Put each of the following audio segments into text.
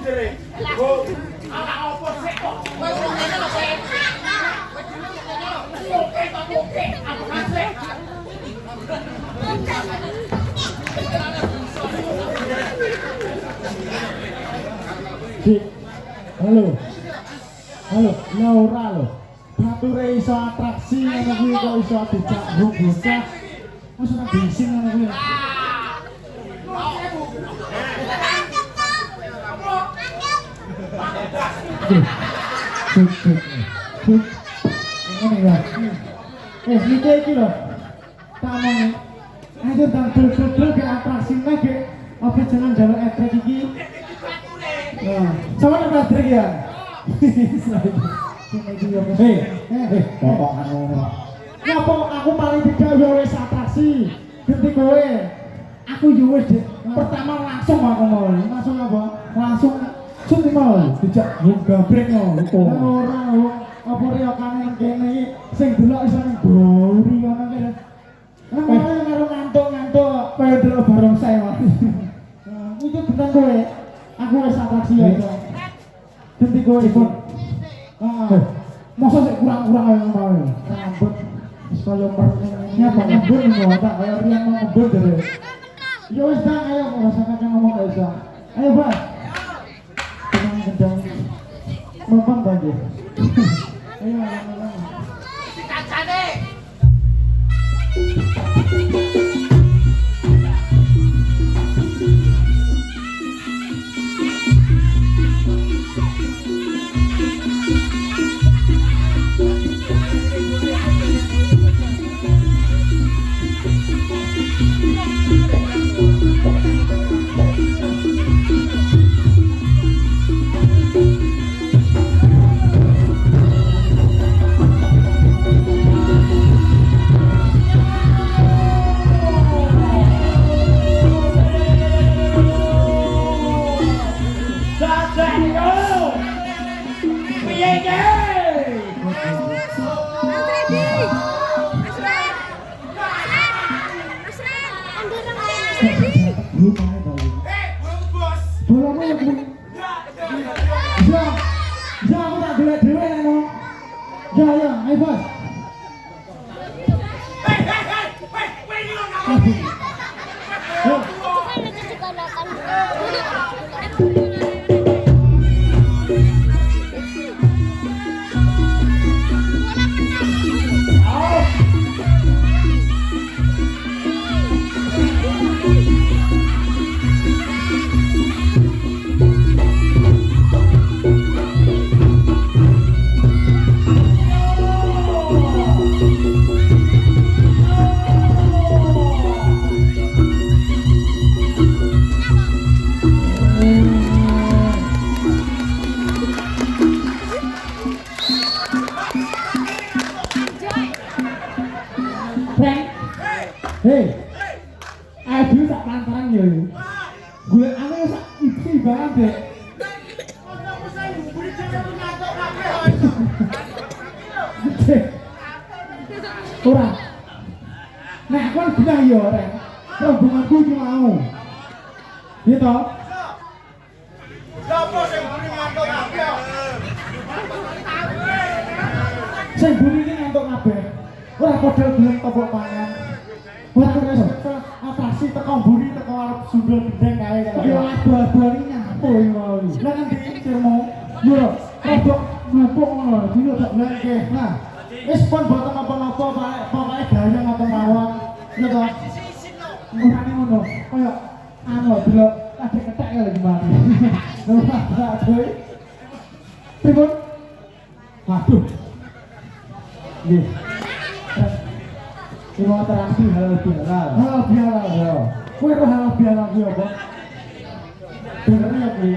jere. Oh, anak opo sik kok. Kowe ngene lho kowe. Oke, oke. Apa kasih? Halo. Halo, Laura lho. Bature iso atraksi ngono kuwi kok iso dijak bocah. Wes ora bising ngono kuwi. Ini ya. Nike iki lho. Tamong. Ayo tak dul-dul ke atraksi lagi. Apa jeneng jalur etrek iki? Nah, sama ada trik ya. Pokok anu. Ngapa aku paling tidak ya wis atraksi. Ganti kowe. Aku yo wis pertama langsung aku mau. Langsung apa? Langsung sing mau dijak gabrek ngono. Ora apa riyokane kene iki sing delok iso ning bori ngono kene. Ora karo ngantuk-ngantuk koyo delok bareng saya. Nah, iki tentang kowe. Aku wis atraksi ya. Ganti kowe ikut. Masa sik kurang-kurang ayo mau. Rambut wis koyo nyapa ngembur ngono tak kaya riang mau ngembur jare. Ya wis ta ayo rasakan ngomong gak usah. Ayo, Pak. Gendang. Mumpung banget. Ayo, ayo. Dikacane. Ora. Nah, aku kan bilang ya, Rek. Hubunganku iki mau. Iya toh? Sopo sing buri ngantuk kabeh? Sing buri iki ngantuk kabeh. Ora padha gelem topok pangan. Ora kena atraksi teko buri teko arep sundul gendeng kae. Ya abah-abah iki nyampo iki mau. Lah nanti sirmo. Yo, rodok numpuk ngono. Dino tak lengke. Nah, wis pon boten apa-apa pokoke gaya ngoten mawon. Ya toh? Ngene ngono. Kaya anu delok ada ketek ya gimana. Aduh. Pripun? Waduh. Nggih. Cuma terapi halal bihalal. Halal bihalal ya. Kowe ro halal bihalal ki apa? Bener ya kuwi.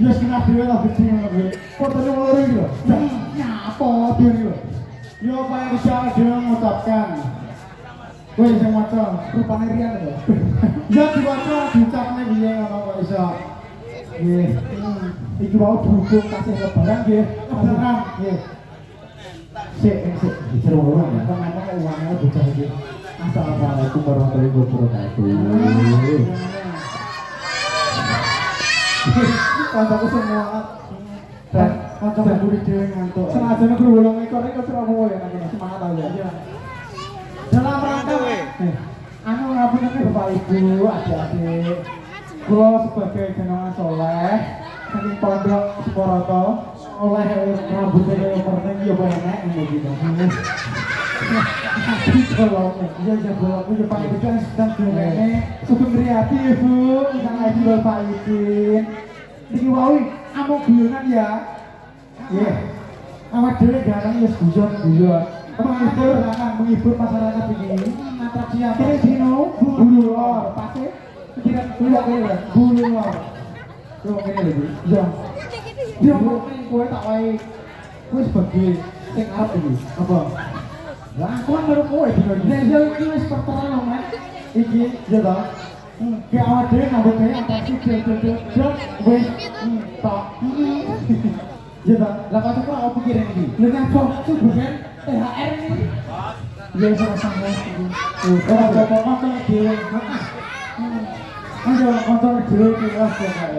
Ya setengah dhewe lah gede ngono kuwi. Fotone loro iki lho. Nyapa dhewe lho. Yo paling usaha dhewe ngucapkan. Kowe sing maca rupane riyan lho. Ya diwaca diucapne piye ngono kok iso. Nggih. Iki mau berhubung kasih lebaran nggih. Lebaran nggih. Sik dicerono ya. Teman-teman uangnya bocah iki. Assalamualaikum warahmatullahi wabarakatuh. kancaku semua. Dan kancaku buri dhewe ngantuk. Senajane berwulang ekor iki kok ora mau ya nang semangat aja. Iya. Dalam rangka anu ngapunten Bapak Ibu, adik-adik. Kula sebagai jenengan soleh saking pondok Sukoroto oleh rambutnya kaya perning ya apa enak ngene iki. Kalau iya bolong ya Pak Ibu kan sedang dongene Sugeng Riyadi Ibu, sang Adi Bapak Idin. Niki wae amuk guyonan ya. Nggih. Awak dhewe garang wis guyon-guyon. Menghibur masyarakat ini. Atraksi apa ini dino? Bulu lor, pasti pikiran bulu kene. Bulu lor. Yo kene lho, iya. Dia mau kowe tak wae. Kowe sebagai sing arep iki. Apa? Lah aku kan baru kowe dino iki. Ya iki wis pertama Mas. Iki ya ta. Ki awak dhewe ngambek kaya atraksi del wis tok. Ya ta. Lah kok apa pikiran iki? Lha ngapa subuhan THR ini? Ya sama-sama itu. Ora apa-apa dhewe. Ayo kontrol dhewe kelas ya Kak.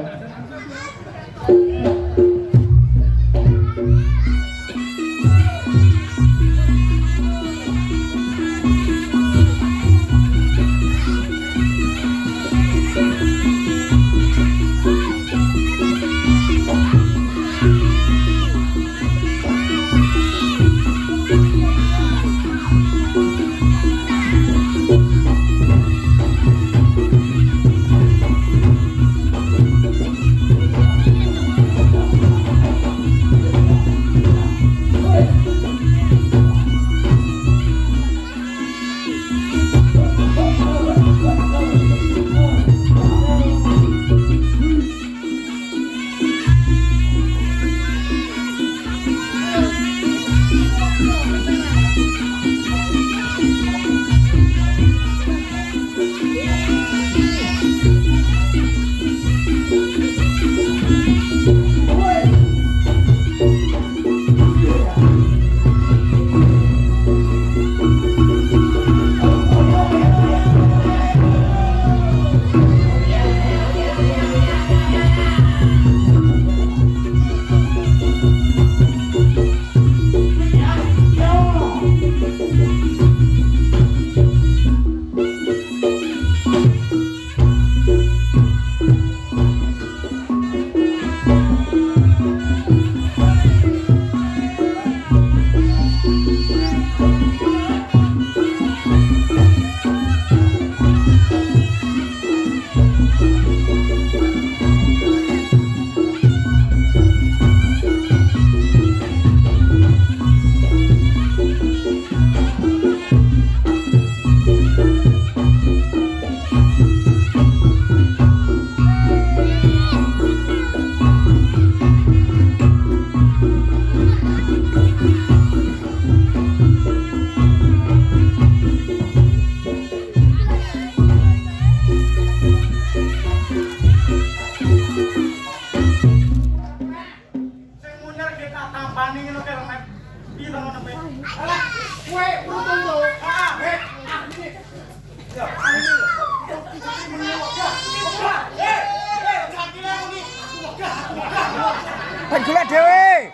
Gula dhewe.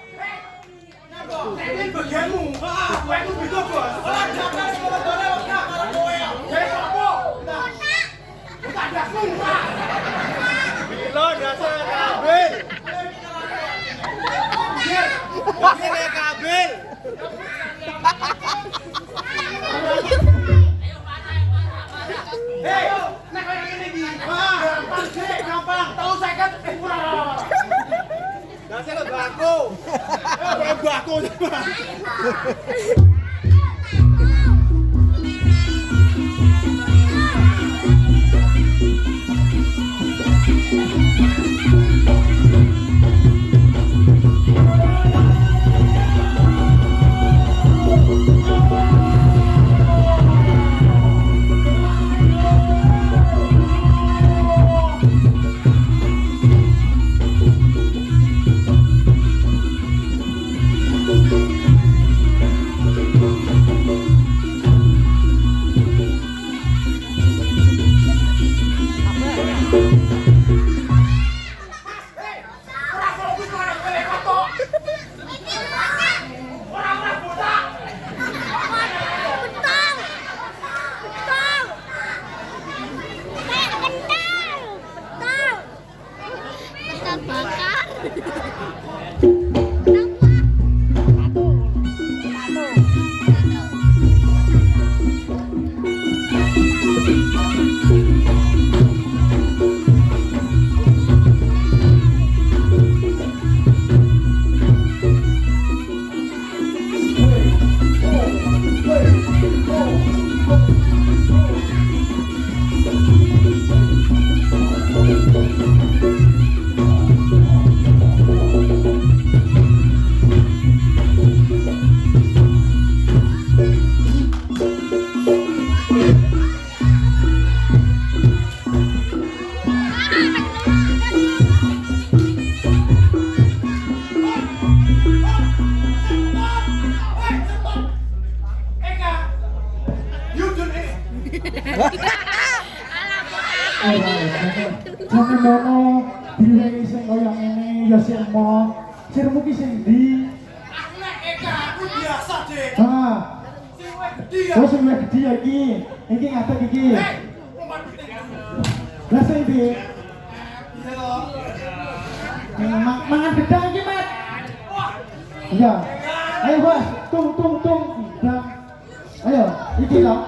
Ini bagianmu. Kowe itu beda, Bos. Ora dapat sebetulnya wong gak karo kowe. Ya sopo? Bukan dasmu, Pak. Lho dasar kabel. Ini kabel. Hei, nek kowe ngene iki. Gampang sih, gampang. Tahu 50 ora. Dasar bako. Bako. Sampe mono diwehi sing koyo ngene ya sing mo. Sirmu ki sing ndi? Aku nek Eka aku biasa, Dik. Ha. Sing wis gedhi ya. Oh sing gede ya iki. Iki ngatek iki. Lompat pitik. Lah sing ndi? Iya toh. Mangan gedang iki, Mat. Wah, Iya. Ayo, Bos. Tung. Gedang. Ayo, iki toh.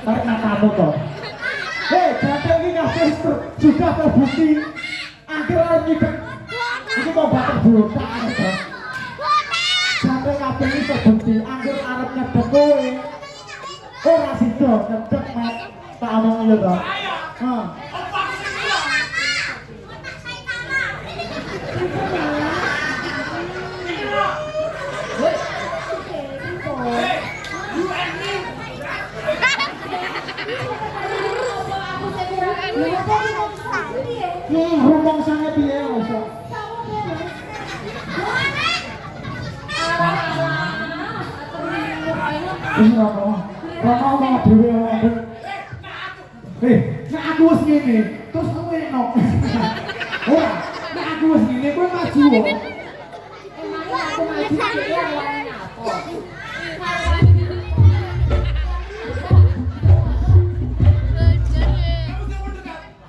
Tarik matamu toh. Hei, jatuh ini kabeh sudah terbukti. Akhir orang nyidek. Ini mau batal buta toh. Jatuh kabeh ini terbukti. Akhir arep nyedek kowe. Ora sida nyedek Mat. Tak omong yo toh. Heeh. apa aku sing bilang? Hey, you and me. Ngomong sange piye iso. Wis ora ngomong dhewe ngomong. Nek aku wis ngene, terus kowe enak. Ora, nek aku wis ngene kowe maju.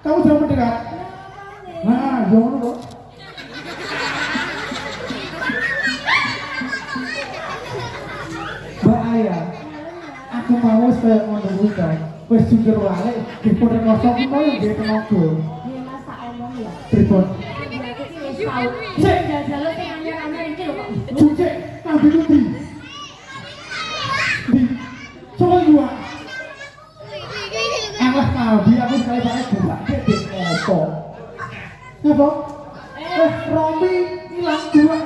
Kamu jangan mendekat. Nah, jangan dong. Mbak Ayah, aku mau supaya menunggukan. Wes jujur wae, dipun rekoso ki mau nggih tenaga. Iya Mas tak omong ya. Pripun? Berarti ki wis tau. Sing jajal sing anyar-anyar iki lho kok. Cuk, nabi ku ndi? Di. Coba gua. Alah nabi aku sekali pakai buka gede opo. Apa? Romi hilang dua.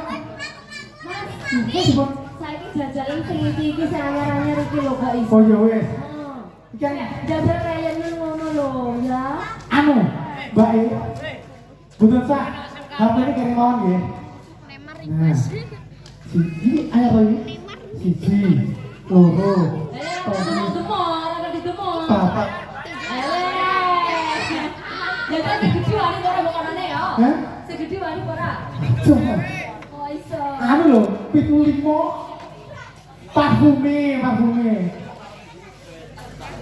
Mas, Pripun? saiki jajalan sing iki sing anyar-anyar iki lho kok iso. Oh ya wes. Iki jajal kayane ngono lho ya. Anu, Mbak E. Betul sak. HP ini kirim mawon nggih. Nah. Siji ayo iki. Siji. Loro. Ora didemor. Papat. Jajal sing gedhi wani ora bokonane ya. Hah? Sing gedhi wani ora. Coba. Oh iso. Anu lho, 75. Parfume.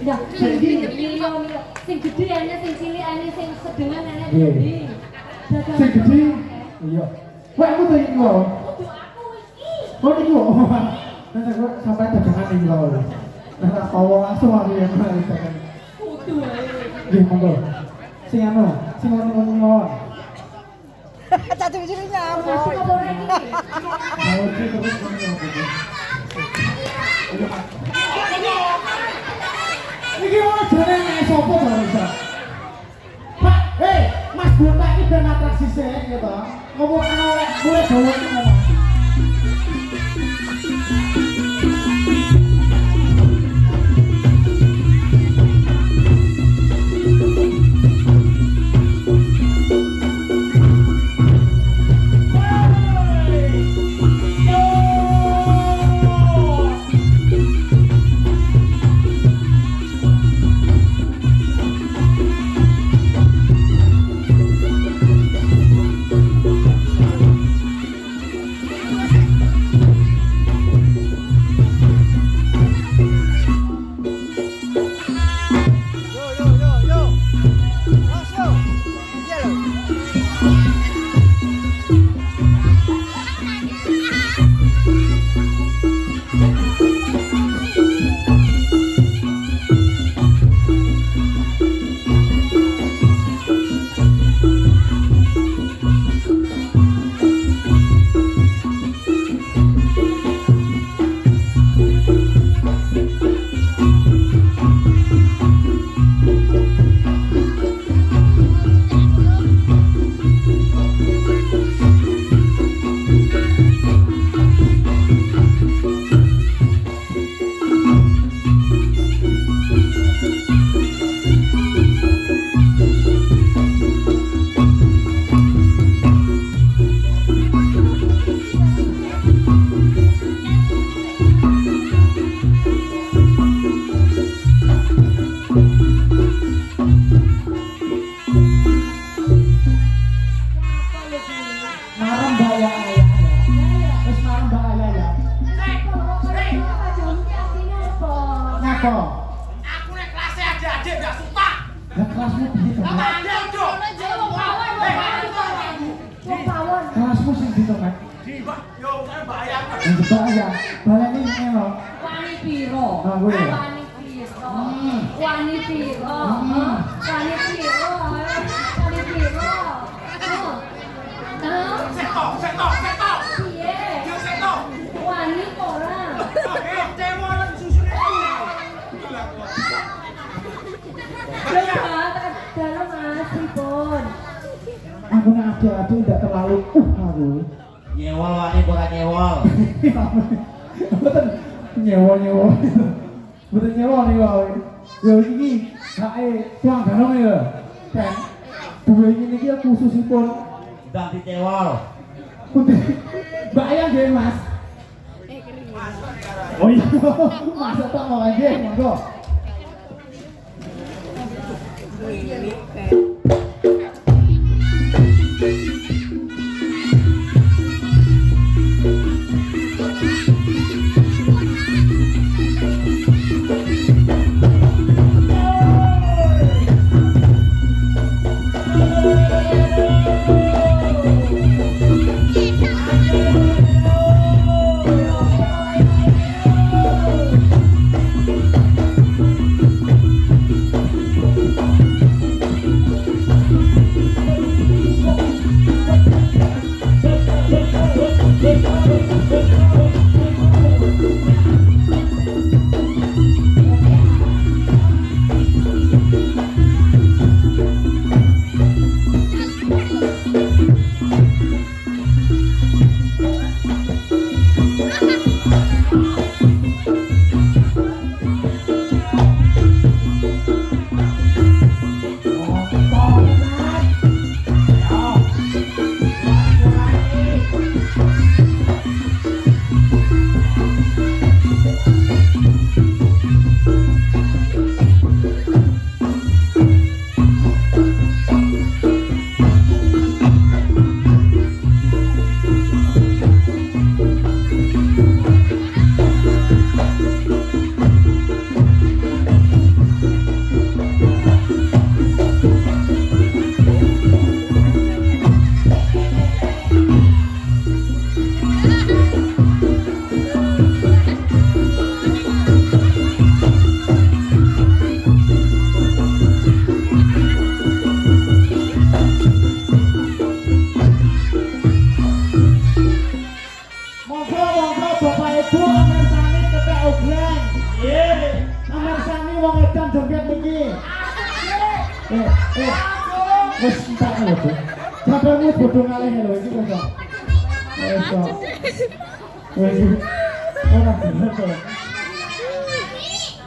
Ya, sing gedhi ene sing cilik ene sing sedengan ene ndi. Sing gedhi. Iya. Wah, aku tuh iki lho. Kudu aku iki. Oh, iki lho. Nanti aku sampai dagangan iki lho. Nah, tak bawa langsung aku yang dagangan. Kudu ae. Nggih, monggo. Sing anu, sing ngono-ngono. Jatuh di sini nyamuk. Masih ngobrol iki. Mau iki terus ngono. Ayo, Pak. Iki ora jane nek sapa to iso. Pak, hei, Mas Bota iki ben atraksi sik ya to. Ngomong ana mulai dawa iki ngomong. apa? Aku nek kelasnya adik-adik gak suka. Lah kelasmu piye to? Apa ada udah? Wong pawon. Kelasmu sing di to, Mek? Di Mbak, yo kan bahaya. Yang bahaya. Baleni ngono. Wani piro? Ah, gue. Wani piro? Wani piro? Wani piro? Wani piro? Setok. Piye? Yo setok. Wani ora? Demo lan susune. Coba dalam Mas pripun? Aku nek adik-adik ndak terlalu aku. Nyewol wani ora nyewol. Mboten nyewa. Mboten nyewa nih wae. Yo iki hake tuang garong ya. Kan duwe iki niki khususipun Ndang dicewol. putih. Mbak Ayang nggih, Mas. Oh iya, masa tak mau aja, monggo. Wes entak lho, Bu. Jadane bodho ngalih lho iki kok. Wes kok. Wes. Ora bener kok.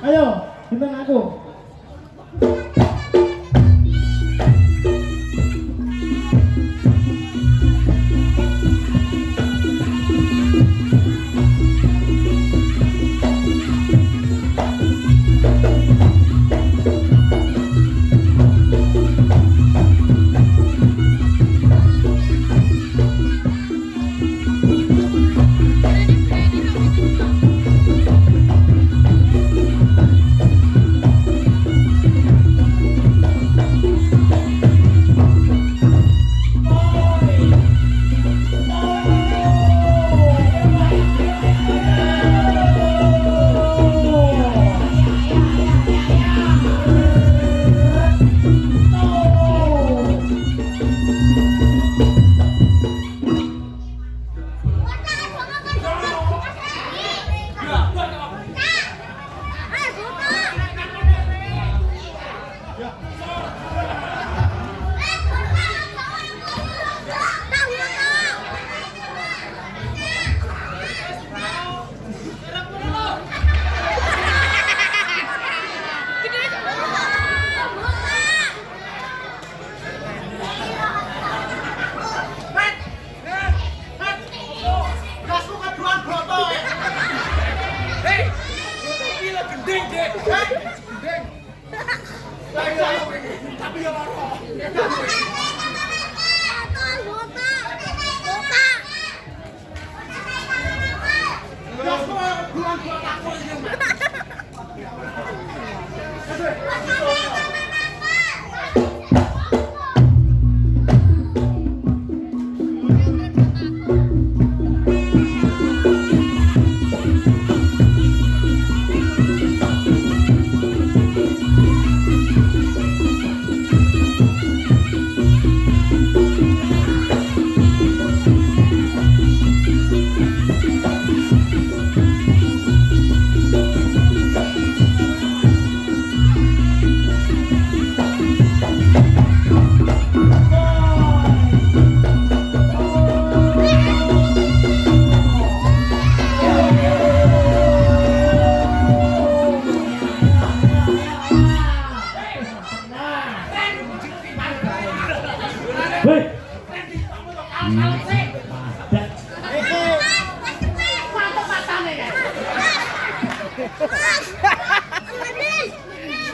Ayo, bintang aku.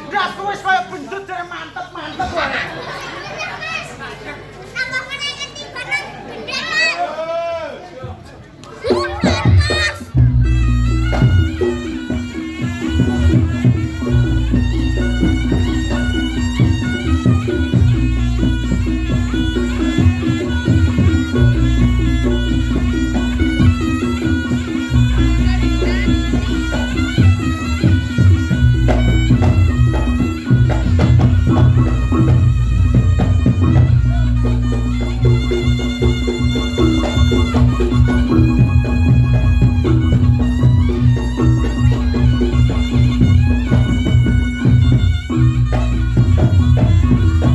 Ndas wis kaya bendut jare mantep wae.